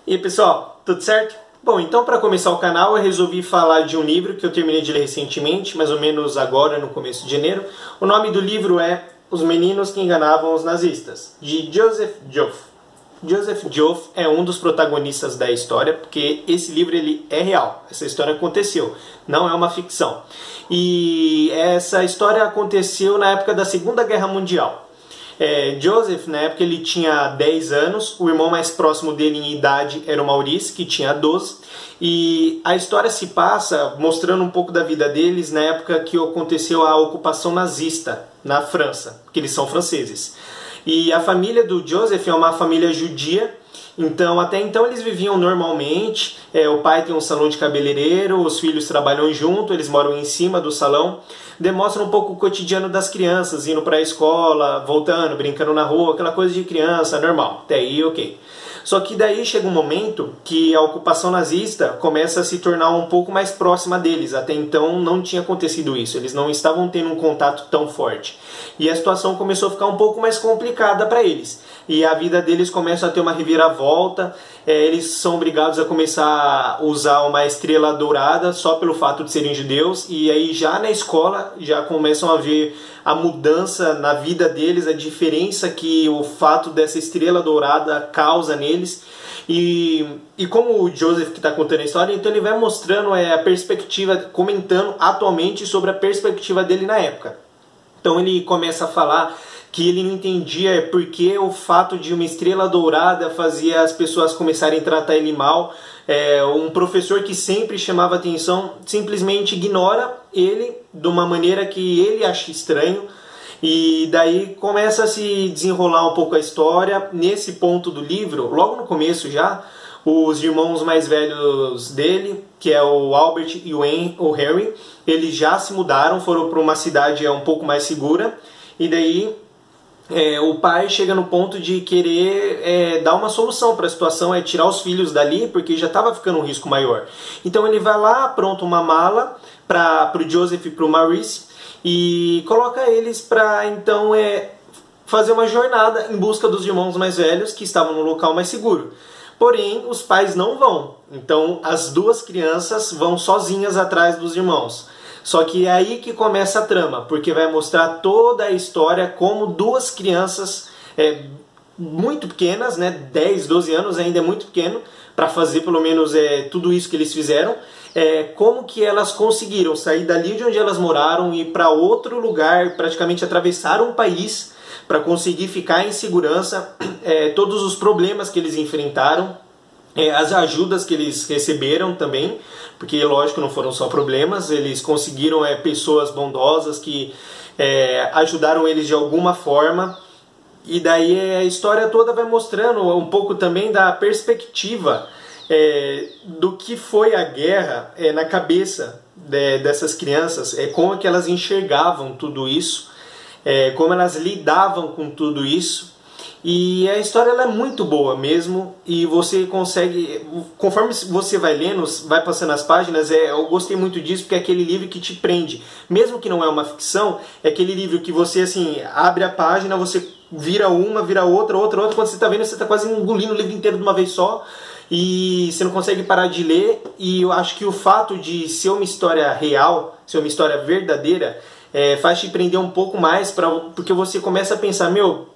E aí, pessoal, tudo certo? Bom, então para começar o canal eu resolvi falar de um livro que eu terminei de ler recentemente, mais ou menos agora no começo de janeiro. O nome do livro é Os Meninos que Enganavam os Nazistas, de Joseph Joffre. Joseph Joffre é um dos protagonistas da história, porque esse livro ele é real, essa história aconteceu, não é uma ficção. E essa história aconteceu na época da Segunda Guerra Mundial. Joseph, na época, ele tinha 10 anos, o irmão mais próximo dele em idade era o Maurice, que tinha 12, e a história se passa mostrando um pouco da vida deles na época que aconteceu a ocupação nazista na França, porque eles são franceses. E a família do Joseph é uma família judia, então até então eles viviam normalmente, o pai tem um salão de cabeleireiro, os filhos trabalham junto, eles moram em cima do salão, demonstra um pouco o cotidiano das crianças, indo para a escola, voltando, brincando na rua, aquela coisa de criança, normal, até aí ok. Só que daí chega um momento que a ocupação nazista começa a se tornar um pouco mais próxima deles. Até então não tinha acontecido isso, eles não estavam tendo um contato tão forte. E a situação começou a ficar um pouco mais complicada para eles. E a vida deles começa a ter uma reviravolta, eles são obrigados a começar a usar uma estrela dourada só pelo fato de serem judeus. E aí já na escola já começam a ver a mudança na vida deles, a diferença que o fato dessa estrela dourada causa neles. E como o Joseph que está contando a história, então ele vai mostrando a perspectiva, comentando atualmente sobre a perspectiva dele na época. Então ele começa a falar que ele não entendia porque o fato de uma estrela dourada fazia as pessoas começarem a tratar ele mal. Um professor que sempre chamava atenção simplesmente ignora ele de uma maneira que ele acha estranho. E daí começa a se desenrolar um pouco a história. Nesse ponto do livro, logo no começo já, os irmãos mais velhos dele, que é o Albert e o Harry, eles já se mudaram, foram para uma cidade um pouco mais segura. E daí o pai chega no ponto de querer dar uma solução para a situação, tirar os filhos dali, porque já estava ficando um risco maior. Então ele vai lá, apronta uma mala para o Joseph e para o Maurice e coloca eles para então fazer uma jornada em busca dos irmãos mais velhos que estavam no local mais seguro. Porém, os pais não vão, então as duas crianças vão sozinhas atrás dos irmãos. Só que é aí que começa a trama, porque vai mostrar toda a história como duas crianças muito pequenas, né, 10, 12 anos, ainda é muito pequeno, para fazer pelo menos tudo isso que eles fizeram, como que elas conseguiram sair dali de onde elas moraram e ir para outro lugar, praticamente atravessaram o país para conseguir ficar em segurança, todos os problemas que eles enfrentaram, as ajudas que eles receberam também, porque lógico não foram só problemas, eles conseguiram pessoas bondosas que ajudaram eles de alguma forma. E daí a história toda vai mostrando um pouco também da perspectiva do que foi a guerra na cabeça dessas crianças, como que elas enxergavam tudo isso, como elas lidavam com tudo isso. E a história ela é muito boa mesmo, e você consegue, conforme você vai lendo, vai passando as páginas, eu gostei muito disso, porque é aquele livro que te prende. Mesmo que não é uma ficção, é aquele livro que você assim abre a página, você vira uma, vira outra, quando você está vendo, você está quase engolindo o livro inteiro de uma vez só, e você não consegue parar de ler. E eu acho que o fato de ser uma história real, ser uma história verdadeira, faz te prender um pouco mais, porque você começa a pensar,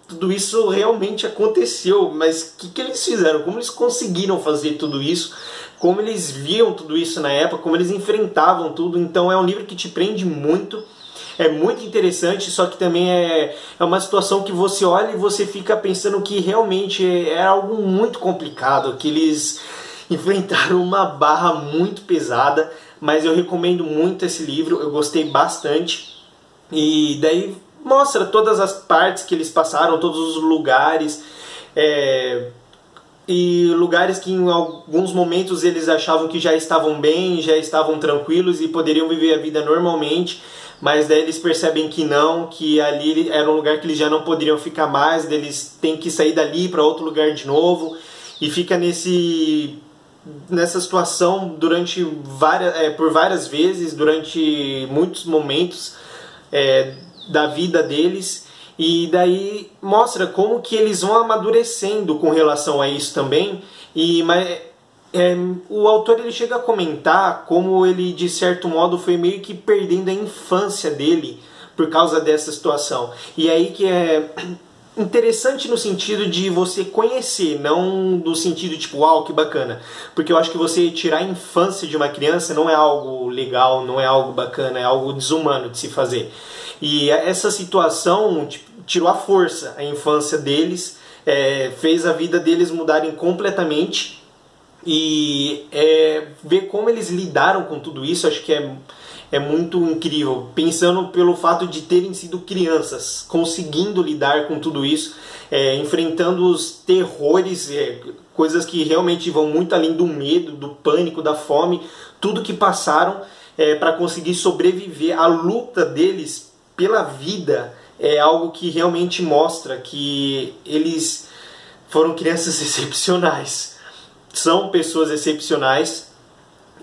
tudo isso realmente aconteceu, mas o que eles fizeram? Como eles conseguiram fazer tudo isso? Como eles viam tudo isso na época? Como eles enfrentavam tudo? Então é um livro que te prende muito, é muito interessante, só que também é uma situação que você olha e você fica pensando que realmente é algo muito complicado, que eles enfrentaram uma barra muito pesada, mas eu recomendo muito esse livro, eu gostei bastante. E daí mostra todas as partes que eles passaram, todos os lugares, e lugares que em alguns momentos eles achavam que já estavam bem, já estavam tranquilos e poderiam viver a vida normalmente, mas daí eles percebem que não, que ali era um lugar que eles já não poderiam ficar mais, eles têm que sair dali para outro lugar de novo, e fica nessa situação por várias vezes, durante muitos momentos da vida deles. E daí mostra como que eles vão amadurecendo com relação a isso também, O autor ele chega a comentar como ele, de certo modo, foi meio que perdendo a infância dele por causa dessa situação. E aí que é interessante no sentido de você conhecer, não do sentido tipo, uau, que bacana. Porque eu acho que você tirar a infância de uma criança não é algo legal, não é algo bacana, é algo desumano de se fazer. E essa situação tipo, tirou a força, a infância deles, fez a vida deles mudarem completamente. E ver como eles lidaram com tudo isso, acho que é muito incrível, pensando pelo fato de terem sido crianças, conseguindo lidar com tudo isso, enfrentando os terrores, coisas que realmente vão muito além do medo, do pânico, da fome, tudo que passaram para conseguir sobreviver. A luta deles pela vida é algo que realmente mostra que eles foram crianças excepcionais. São pessoas excepcionais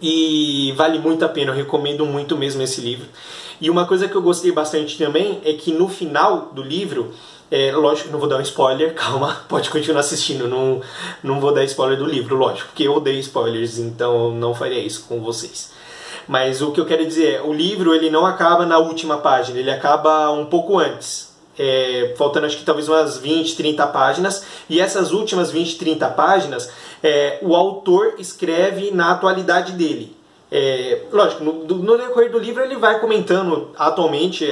e vale muito a pena, eu recomendo muito mesmo esse livro. E uma coisa que eu gostei bastante também é que no final do livro, lógico que não vou dar um spoiler, calma, pode continuar assistindo, não vou dar spoiler do livro, lógico, porque eu odeio spoilers, então não faria isso com vocês. Mas o que eu quero dizer o livro ele não acaba na última página, ele acaba um pouco antes. Faltando acho que talvez umas 20, 30 páginas, e essas últimas 20, 30 páginas o autor escreve na atualidade dele. Lógico, no decorrer do livro ele vai comentando atualmente,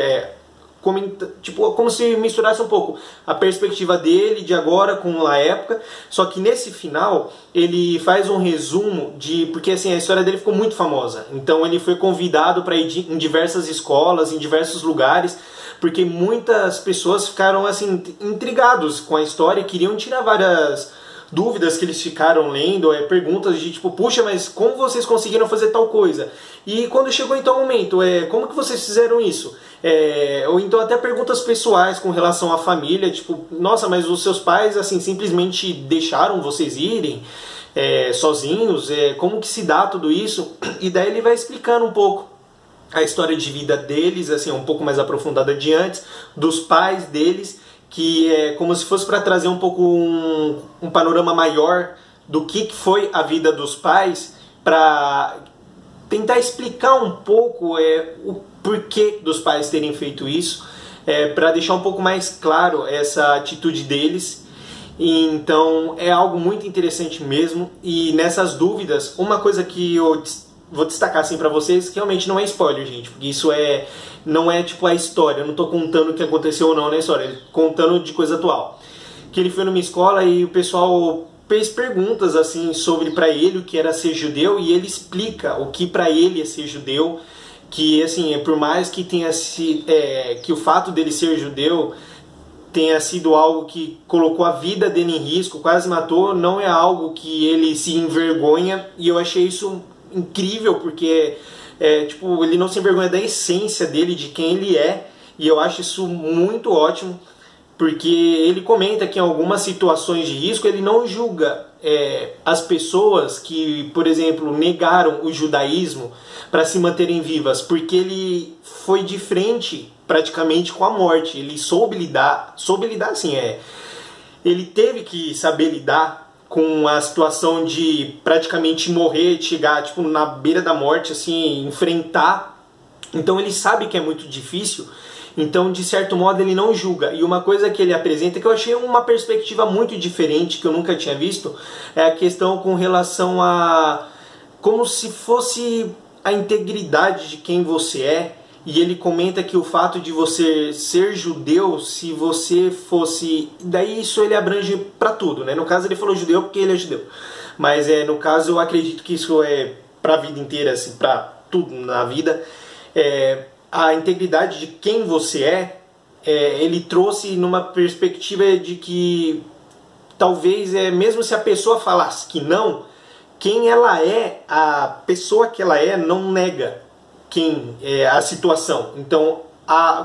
tipo, como se misturasse um pouco a perspectiva dele de agora com a época, só que nesse final ele faz um resumo porque assim, a história dele ficou muito famosa, então ele foi convidado para ir em diversas escolas, em diversos lugares, porque muitas pessoas ficaram assim intrigados com a história e queriam tirar várias dúvidas que eles ficaram lendo, perguntas de tipo, puxa, mas como vocês conseguiram fazer tal coisa? E quando chegou em tal momento, como que vocês fizeram isso? Ou então até perguntas pessoais com relação à família, tipo, nossa, mas os seus pais assim simplesmente deixaram vocês irem sozinhos? Como que se dá tudo isso? E daí ele vai explicando um pouco a história de vida deles, assim, um pouco mais aprofundada de antes, dos pais deles, que é como se fosse para trazer um pouco um panorama maior do que foi a vida dos pais, para tentar explicar um pouco o porquê dos pais terem feito isso, para deixar um pouco mais claro essa atitude deles. E, então é algo muito interessante mesmo. E nessas dúvidas, uma coisa que eu vou destacar assim pra vocês, que realmente não é spoiler, gente, porque isso não é tipo a história, eu não tô contando o que aconteceu ou não na história, eu tô contando de coisa atual. Que ele foi numa escola e o pessoal fez perguntas assim sobre pra ele o que era ser judeu, e ele explica o que pra ele é ser judeu, que assim, por mais que tenha sido, que o fato dele ser judeu tenha sido algo que colocou a vida dele em risco, quase matou, não é algo que ele se envergonha, e eu achei isso incrível, porque tipo, ele não se envergonha da essência dele, de quem ele é, e eu acho isso muito ótimo, porque ele comenta que em algumas situações de risco ele não julga as pessoas que, por exemplo, negaram o judaísmo para se manterem vivas, porque ele foi de frente praticamente com a morte, ele soube lidar assim, ele teve que saber lidar com a situação de praticamente morrer, chegar tipo, na beira da morte, assim, enfrentar. Então ele sabe que é muito difícil, então de certo modo ele não julga. E uma coisa que ele apresenta, que eu achei uma perspectiva muito diferente, que eu nunca tinha visto, é a questão com relação a como se fosse a integridade de quem você é. E ele comenta que o fato de você ser judeu, se você fosse... Daí isso ele abrange para tudo, né? No caso ele falou judeu porque ele é judeu. Mas no caso eu acredito que isso é para a vida inteira, assim, para tudo na vida. A integridade de quem você ele trouxe numa perspectiva de que talvez, mesmo se a pessoa falasse que não, quem ela é, a pessoa que ela não nega a situação. Então,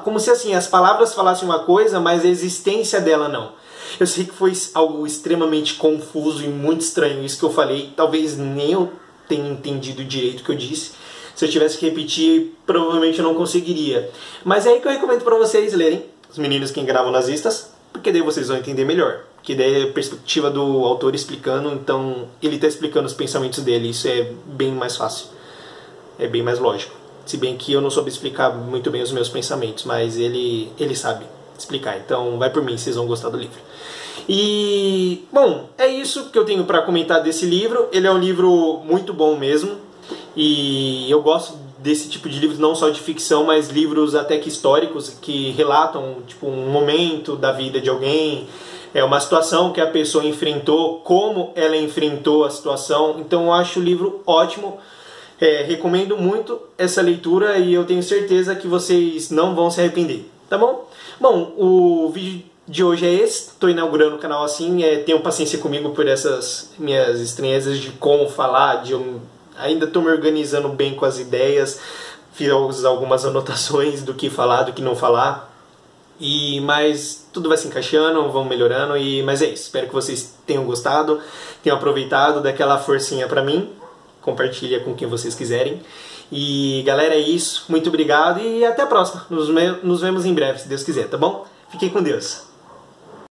como se assim as palavras falassem uma coisa, mas a existência dela não. Eu sei que foi algo extremamente confuso e muito estranho isso que eu falei. Talvez nem eu tenha entendido direito o que eu disse. Se eu tivesse que repetir, provavelmente eu não conseguiria. Mas é aí que eu recomendo para vocês lerem Os Meninos que Envenenavam Nazistas, porque daí vocês vão entender melhor. que daí é a perspectiva do autor explicando, então ele está explicando os pensamentos dele, isso é bem mais fácil, é bem mais lógico. Se bem que eu não soube explicar muito bem os meus pensamentos, mas ele sabe explicar, então vai por mim, vocês vão gostar do livro. E, bom, é isso que eu tenho para comentar desse livro. Ele é um livro muito bom mesmo, e eu gosto desse tipo de livros, não só de ficção, mas livros até que históricos, que relatam tipo, um momento da vida de alguém, uma situação que a pessoa enfrentou, como ela enfrentou a situação. Então eu acho o livro ótimo, recomendo muito essa leitura e eu tenho certeza que vocês não vão se arrepender, tá bom? Bom, o vídeo de hoje é esse, estou inaugurando o canal assim, tenham paciência comigo por essas minhas estranhezas de como falar, ainda estou me organizando bem com as ideias, fiz algumas anotações do que falar, do que não falar, mas tudo vai se encaixando, vamos melhorando, mas é isso, espero que vocês tenham gostado, tenham aproveitado, dá aquela forcinha pra mim, compartilha com quem vocês quiserem, e galera, é isso, muito obrigado e até a próxima, nos vemos em breve, se Deus quiser, tá bom? Fiquem com Deus.